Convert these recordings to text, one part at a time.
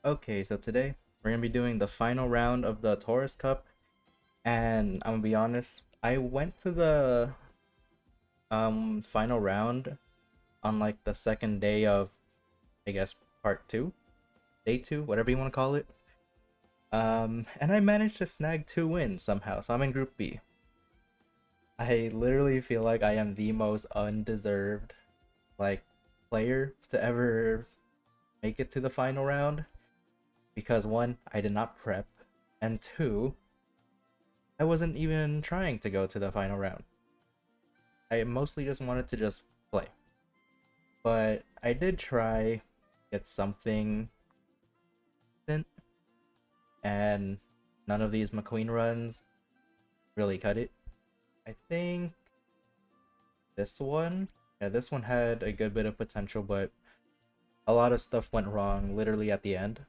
Okay, so today we're gonna be doing the final round of the Taurus Cup, and I'm gonna be honest, I went to the final round on like the second day of, I guess, part two, day two, whatever you want to call it. And I managed to snag 2 wins somehow, so I'm in Group B. I literally feel like I am the most undeserved like player to ever make it to the final round because one, I did not prep, and two, I wasn't even trying to go to the final round. I mostly just wanted to just play. But I did try get something decent, and none of these McQueen runs really cut it. I think this one, yeah, this one had a good bit of potential, but a lot of stuff went wrong literally at the end.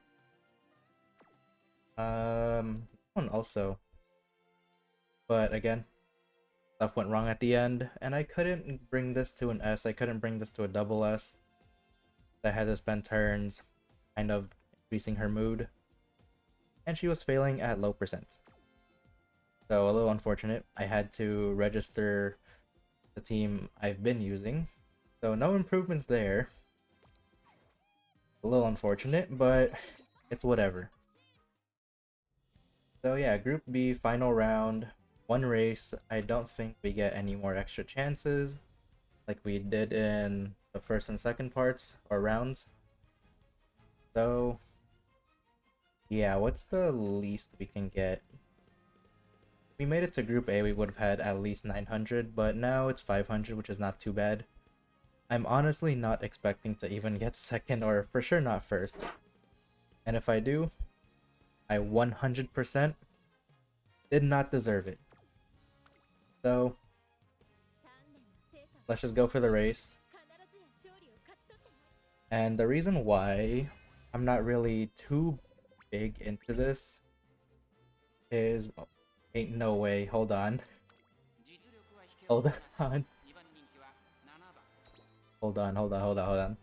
One also, but again, stuff went wrong at the end, and I couldn't bring this to an S. I couldn't bring this to a double S. I had to spend turns kind of increasing her mood, and she was failing at low percent. So a little unfortunate. I had to register the team I've been using. So no improvements there. A little unfortunate, but it's whatever. So yeah, Group B, final round, one race. I don't think we get any more extra chances like we did in the first and second parts or rounds. So yeah, what's the least we can get? If we made it to Group A, we would have had at least 900, but now it's 500, which is not too bad. I'm honestly not expecting to even get second or for sure not first. And if I do, I 100% did not deserve it. So let's just go for the race. And the reason why I'm not really too big into this is ain't no way. Hold on. Hold on. Hold on.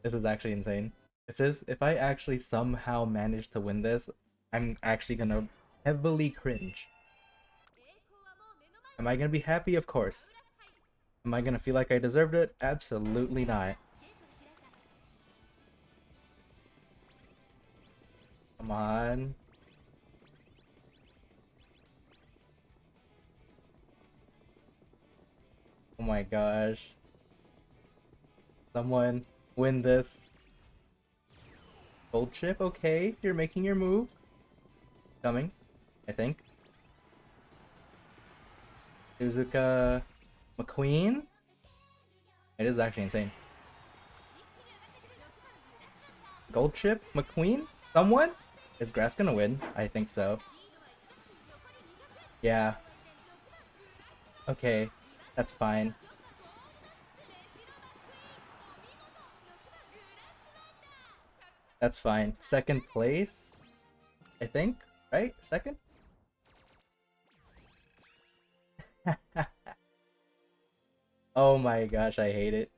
This is actually insane. If I actually somehow manage to win this, I'm actually gonna heavily cringe. Am I gonna be happy? Of course. Am I gonna feel like I deserved it? Absolutely not. Come on. Oh my gosh. Someone win this. Gold chip, okay. You're making your move. Coming, I think. Suzuka McQueen? It is actually insane. Gold chip? McQueen? Someone? Is Grass gonna win? I think so. Yeah. Okay. That's fine. That's fine. Second place? I think? Right? Second? Oh my gosh, I hate it.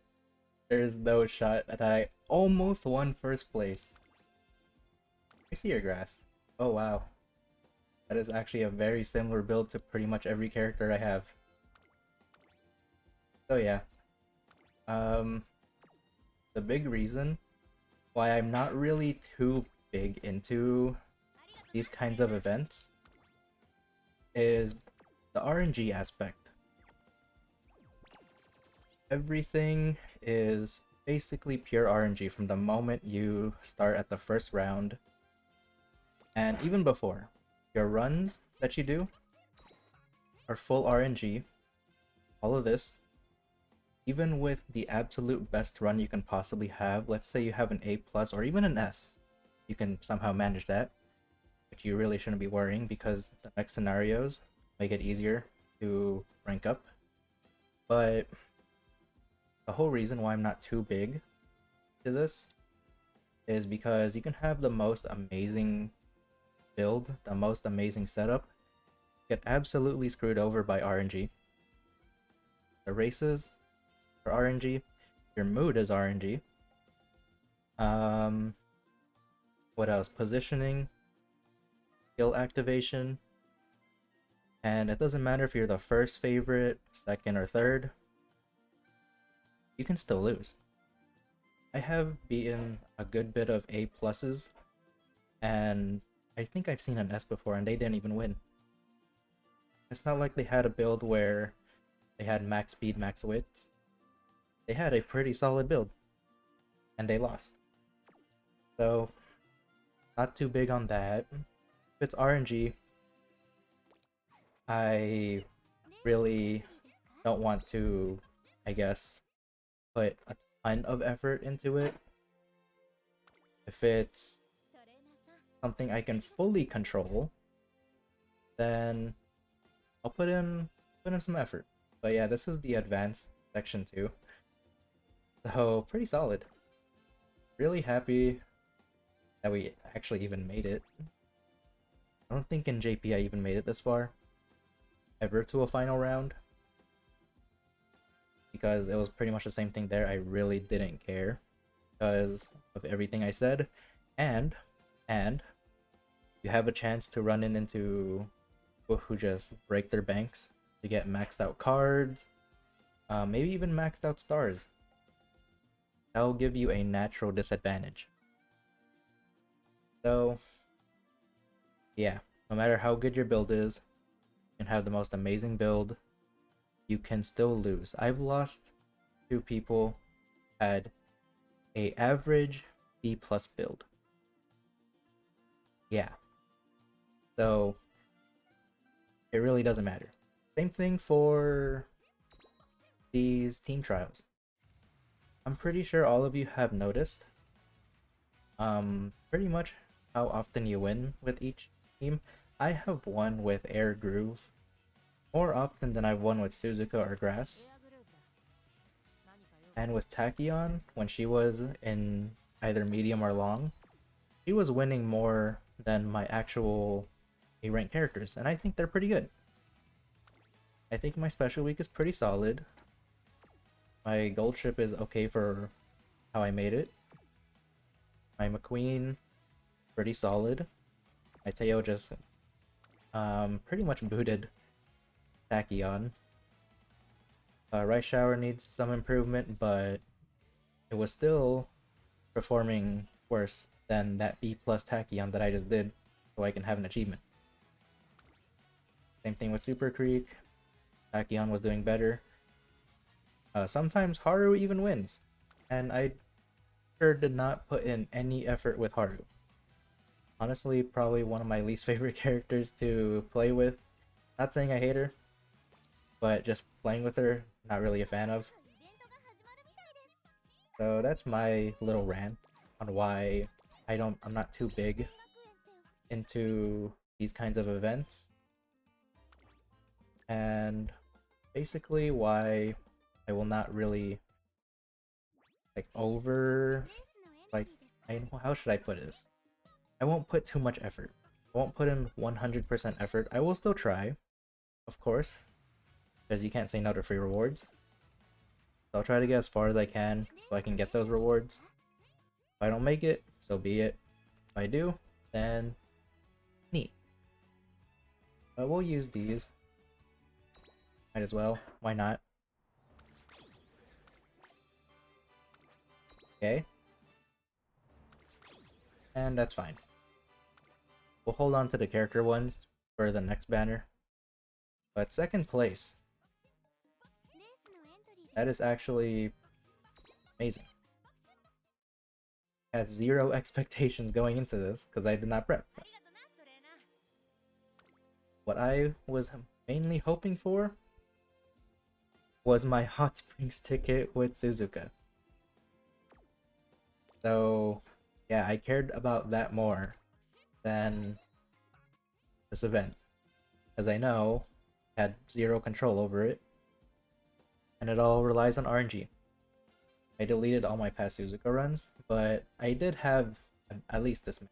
There's no shot that I almost won first place. I see your Grass. Oh wow. That is actually a very similar build to pretty much every character I have. So yeah. Um, the big reason why I'm not really too big into these kinds of events is the RNG aspect. Everything is basically pure RNG from the moment you start at the first round, and even before. Your runs that you do are full RNG. All of this, even with the absolute best run you can possibly have, let's say you have an A plus or even an S, you can somehow manage that, but you really shouldn't be worrying because the next scenarios make it easier to rank up. But the whole reason why I'm not too big to this is because you can have the most amazing build, the most amazing setup, get absolutely screwed over by RNG. The races are RNG, your mood is RNG. One What else? Positioning, skill activation, and it doesn't matter if you're the first favorite, second, or third, you can still lose. I have beaten a good bit of A pluses, and I think I've seen an S before, and they didn't even win. It's not like they had a build where they had max speed, max wits. They had a pretty solid build, and they lost. So, not too big on that. If it's RNG, I really don't want to, I guess, put a ton of effort into it. If it's something I can fully control, then I'll put in some effort. But yeah, this is the advanced section 2. So pretty solid. Really happy that we actually even made it. I don't think in JP I even made it this far ever to a final round, because it was pretty much the same thing there. I really didn't care because of everything I said, and you have a chance to run into people who just break their banks to get maxed out cards, maybe even maxed out stars. That will give you a natural disadvantage. So yeah, no matter how good your build is, you can have the most amazing build, you can still lose. I've lost to people had a average B plus build. Yeah. So it really doesn't matter. Same thing for these team trials. I'm pretty sure all of you have noticed pretty much how often you win with each team. I have won with Air Groove more often than I've won with Suzuka or Grass. And with Tachyon, when she was in either medium or long, she was winning more than my actual A-rank characters, and I think they're pretty good. I think my special week is pretty solid. My gold ship is okay for how I made it. My McQueen, pretty solid. My Teo just pretty much booted Tachyon. Rice Shower needs some improvement, but it was still performing worse than that B plus Tachyon that I just did, so I can have an achievement. Same thing with Super Creek. Tachyon was doing better. Sometimes Haru even wins, and I sure did not put in any effort with Haru. Honestly, probably one of my least favorite characters to play with. Not saying I hate her, but just playing with her, not really a fan of. So that's my little rant on why I'm not too big into these kinds of events, and basically why I will not really how should I put this? I won't put too much effort. I won't put in 100% effort. I will still try, of course, because you can't say no to free rewards. So I'll try to get as far as I can so I can get those rewards. If I don't make it, so be it. If I do, then neat. But we'll use these. Might as well. Why not? Okay. And that's fine. We'll hold on to the character ones for the next banner. But second place. That is actually amazing. I had zero expectations going into this because I did not prep. What I was mainly hoping for was my Hot Springs ticket with Suzuka. So yeah, I cared about that more than this event, because I know I had zero control over it, and it all relies on RNG. I deleted all my past Suzuka runs, but I did have at least this many.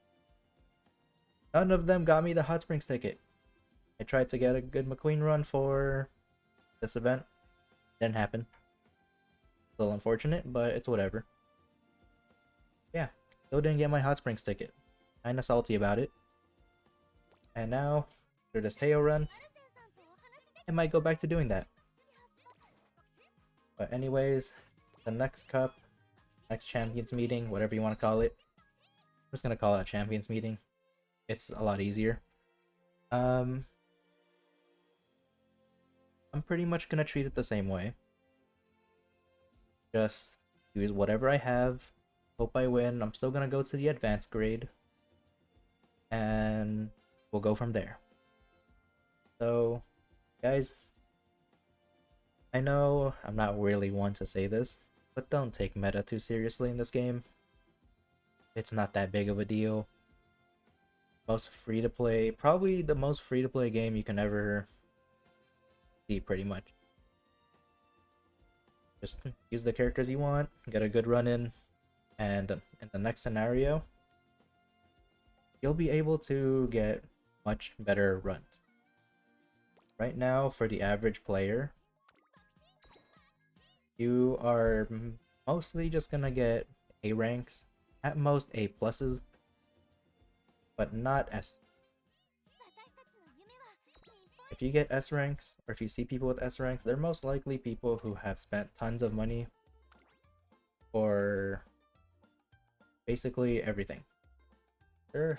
None of them got me the Hot Springs ticket. I tried to get a good McQueen run for this event. Didn't happen. A little unfortunate, but it's whatever. Yeah, still didn't get my Hot Springs ticket. kinda salty about it. And now, after this Teo run, I might go back to doing that. But anyways, the next cup, next champions meeting, whatever you want to call it. I'm just gonna call it a champions meeting. It's a lot easier. I'm pretty much gonna treat it the same way. Just use whatever I have. Hope I win. I'm still gonna go to the advanced grade. And we'll go from there. So, guys, I know I'm not really one to say this, but don't take meta too seriously in this game. It's not that big of a deal. Most free-to-play, probably the most free-to-play game you can ever see, pretty much. Just use the characters you want, get a good run in, and in the next scenario, you'll be able to get much better runs. Right now, for the average player, you are mostly just gonna get A ranks, at most A pluses, but not S. If you get S ranks, or if you see people with S ranks, they're most likely people who have spent tons of money for basically everything.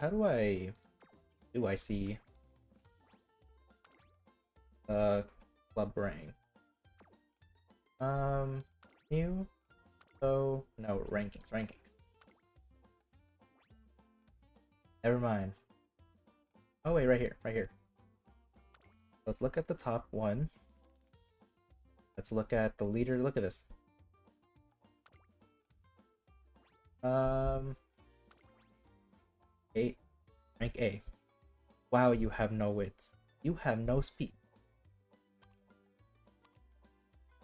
How do I see club rank? New? So no, rankings. Never mind. Oh wait, right here. Let's look at the top one. Let's look at the leader. Look at this. A, rank A. Wow, you have no wits. You have no speed.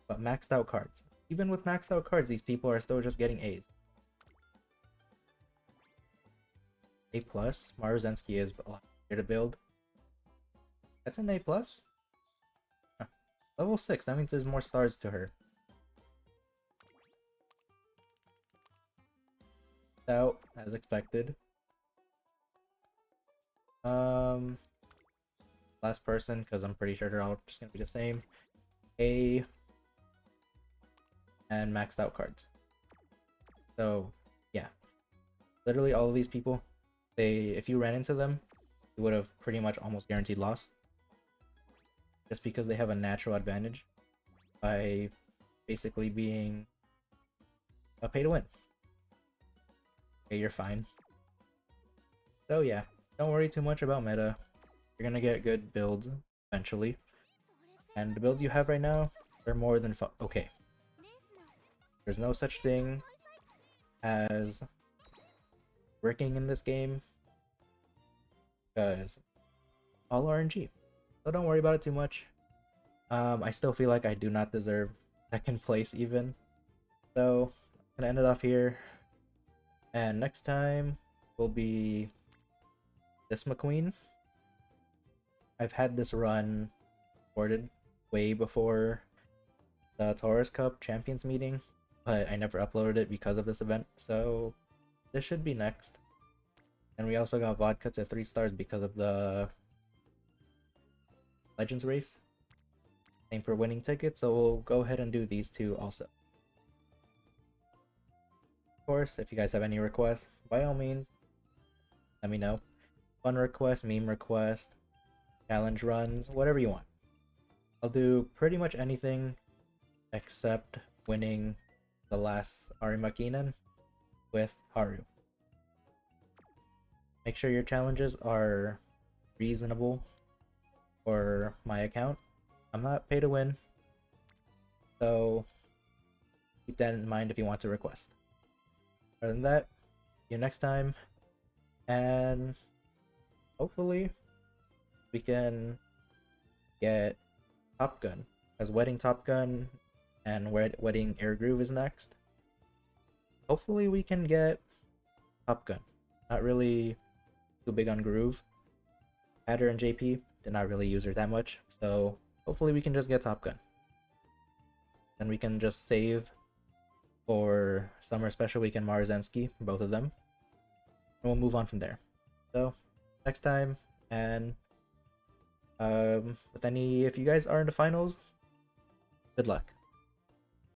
But maxed out cards. Even with maxed out cards, these people are still just getting A's. A plus. Maruzensky is a lot easier to build. That's an A plus. Huh. Level 6. That means there's more stars to her. Out as expected. Last person, because I'm pretty sure they're all just gonna be the same. A and maxed out cards. So yeah, literally all of these people, if you ran into them, you would have pretty much almost guaranteed loss, just because they have a natural advantage by basically being a pay to win. Okay, you're fine. So yeah, don't worry too much about meta. You're gonna get good builds eventually, and the builds you have right now are more than okay. There's no such thing as bricking in this game, because all RNG. So don't worry about it too much. I still feel like I do not deserve second place even. So I'm gonna end it off here. And next time will be this McQueen. I've had this run recorded way before the Taurus Cup Champions meeting, but I never uploaded it because of this event, so this should be next. And we also got vodka to 3 stars because of the Legends race. Same for winning tickets, so we'll go ahead and do these two also. Of course, if you guys have any requests, by all means, let me know. Fun request, meme request, challenge runs, whatever you want. I'll do pretty much anything except winning the last Ari Makinen with Haru. Make sure your challenges are reasonable for my account. I'm not pay to win, so keep that in mind if you want to request. Other than that, see you next time, and hopefully we can get Top Gun, as Wedding Top Gun and Wedding Air Groove is next. Hopefully we can get Top Gun. Not really too big on Groove. Adder and JP did not really use her that much, so hopefully we can just get Top Gun. Then we can just save for Summer Special Weekend Maruzensky, both of them, and we'll move on from there. So next time, and with any, if you guys are in the finals, good luck.